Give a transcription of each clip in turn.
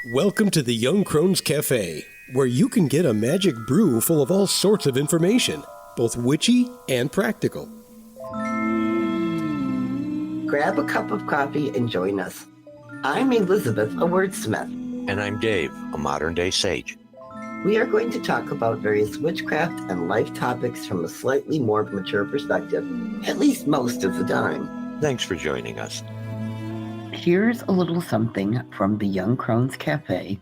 Welcome to the Young Crones Cafe, where you can get a magic brew full of all sorts of information, both witchy and practical. Grab a cup of coffee and join us. I'm Elizabeth, a wordsmith. And I'm Dave, a modern-day sage. We are going to talk about various witchcraft and life topics from a slightly more mature perspective, at least most of the time. Thanks for joining us. Here's a little something from the Young Crones Cafe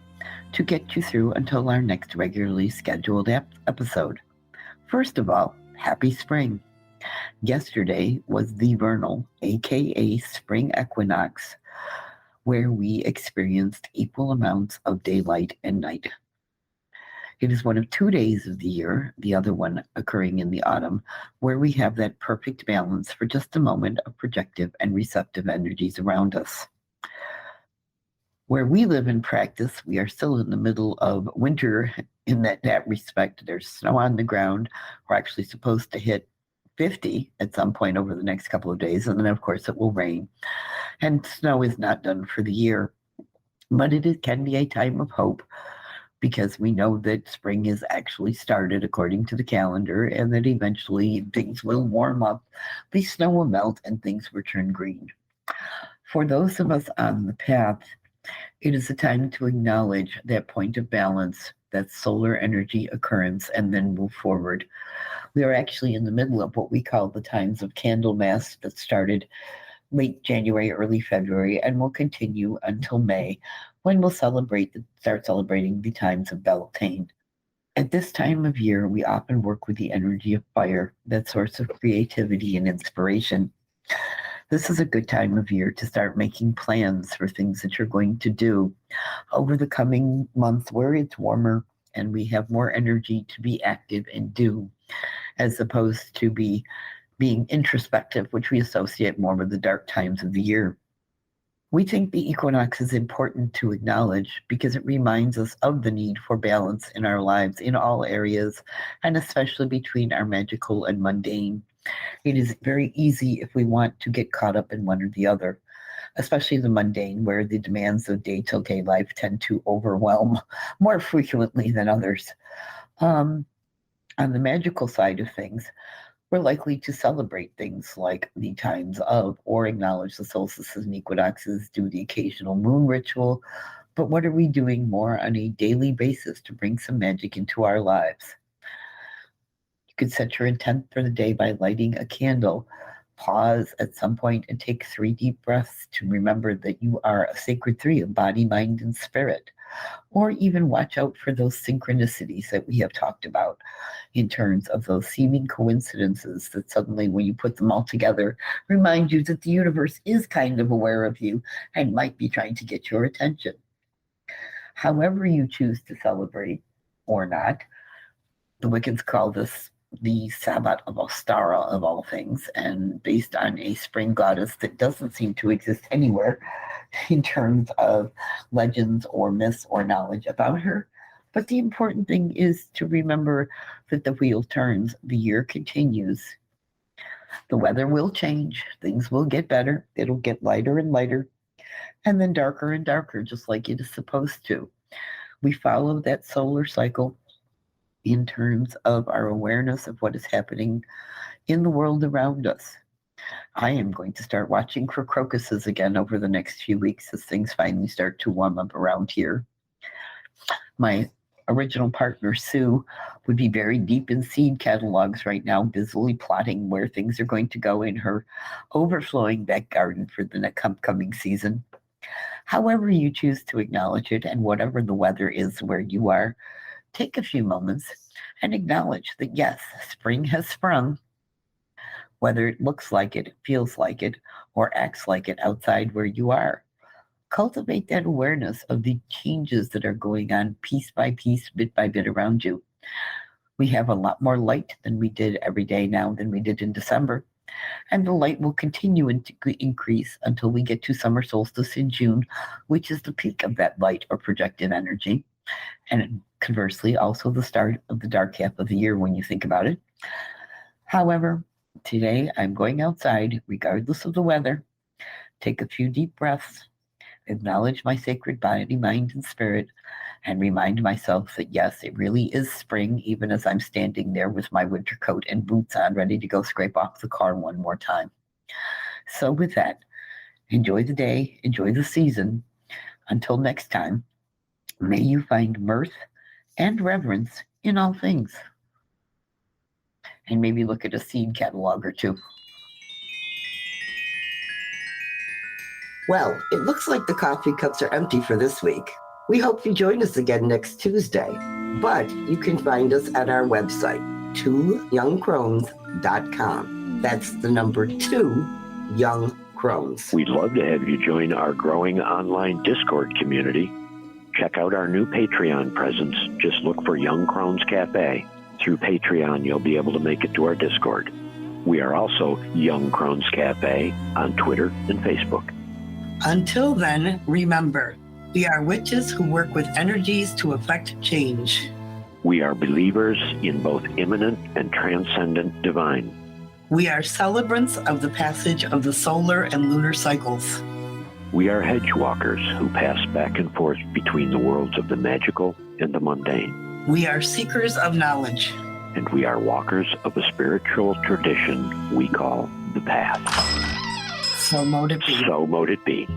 to get you through until our next regularly scheduled episode. First of all, happy spring. Yesterday was the vernal, aka spring equinox, where we experienced equal amounts of daylight and night. It is one of 2 days of the year, the other one occurring in the autumn, where we have that perfect balance for just a moment of projective and receptive energies around us. Where we live and practice, we are still in the middle of winter in that respect. There's snow on the ground. We're actually supposed to hit 50 at some point over the next couple of days, and then of course it will rain. And snow is not done for the year, but can be a time of hope, because we know that spring is actually started according to the calendar, and that eventually things will warm up, the snow will melt, and things will turn green. For those of us on the path, it is a time to acknowledge that point of balance, that solar energy occurrence, and then move forward. We are actually in the middle of what we call the times of Candlemas that started late January, early February, and will continue until May, when we'll start celebrating the times of Beltane. At this time of year, we often work with the energy of fire, that source of creativity and inspiration. This is a good time of year to start making plans for things that you're going to do over the coming month, where it's warmer and we have more energy to be active and do, as opposed to being introspective, which we associate more with the dark times of the year. We think the equinox is important to acknowledge because it reminds us of the need for balance in our lives in all areas, and especially between our magical and mundane. It is very easy if we want to get caught up in one or the other, especially the mundane, where the demands of day-to-day life tend to overwhelm more frequently than others. On the magical side of things, we're likely to celebrate things like the times of, or acknowledge the solstices and equinoxes, do the occasional moon ritual. But what are we doing more on a daily basis to bring some magic into our lives? You could set your intent for the day by lighting a candle. Pause at some point and take 3 deep breaths to remember that you are a sacred 3 of body, mind, and spirit. Or even watch out for those synchronicities that we have talked about, in terms of those seeming coincidences that suddenly, when you put them all together, remind you that the universe is kind of aware of you and might be trying to get your attention. However you choose to celebrate or not, the Wiccans call this the Sabbat of Ostara of all things, and based on a spring goddess that doesn't seem to exist anywhere in terms of legends or myths or knowledge about her. But the important thing is to remember that the wheel turns, the year continues. The weather will change, things will get better, it'll get lighter and lighter, and then darker and darker, just like it is supposed to. We follow that solar cycle in terms of our awareness of what is happening in the world around us. I am going to start watching for crocuses again over the next few weeks as things finally start to warm up around here. My original partner, Sue, would be very deep in seed catalogs right now, busily plotting where things are going to go in her overflowing back garden for the next upcoming season. However you choose to acknowledge it, and whatever the weather is where you are, take a few moments and acknowledge that yes, spring has sprung. Whether it looks like it, feels like it, or acts like it outside where you are. Cultivate that awareness of the changes that are going on piece by piece, bit by bit around you. We have a lot more light than we did every day now than we did in December. And the light will continue to increase until we get to summer solstice in June, which is the peak of that light or projected energy. And conversely, also the start of the dark half of the year when you think about it. However, today I'm going outside, regardless of the weather, take a few deep breaths, acknowledge my sacred body, mind, and spirit, and remind myself that yes, it really is spring, even as I'm standing there with my winter coat and boots on, ready to go scrape off the car one more time. So with that, enjoy the day, enjoy the season. Until next time, may you find mirth and reverence in all things. And maybe look at a seed catalog or two. Well, it looks like the coffee cups are empty for this week. We hope you join us again next Tuesday. But you can find us at our website, 2youngcrones.com. That's the number 2, Young Crones. We'd love to have you join our growing online Discord community. Check out our new Patreon presence. Just look for Young Crones Cafe. Through Patreon, you'll be able to make it to our Discord. We are also Young Crones Cafe on Twitter and Facebook. Until then, remember, we are witches who work with energies to effect change. We are believers in both immanent and transcendent divine. We are celebrants of the passage of the solar and lunar cycles. We are hedge walkers who pass back and forth between the worlds of the magical and the mundane. We are seekers of knowledge. And we are walkers of a spiritual tradition we call the Path. So mote it be. So mote it be.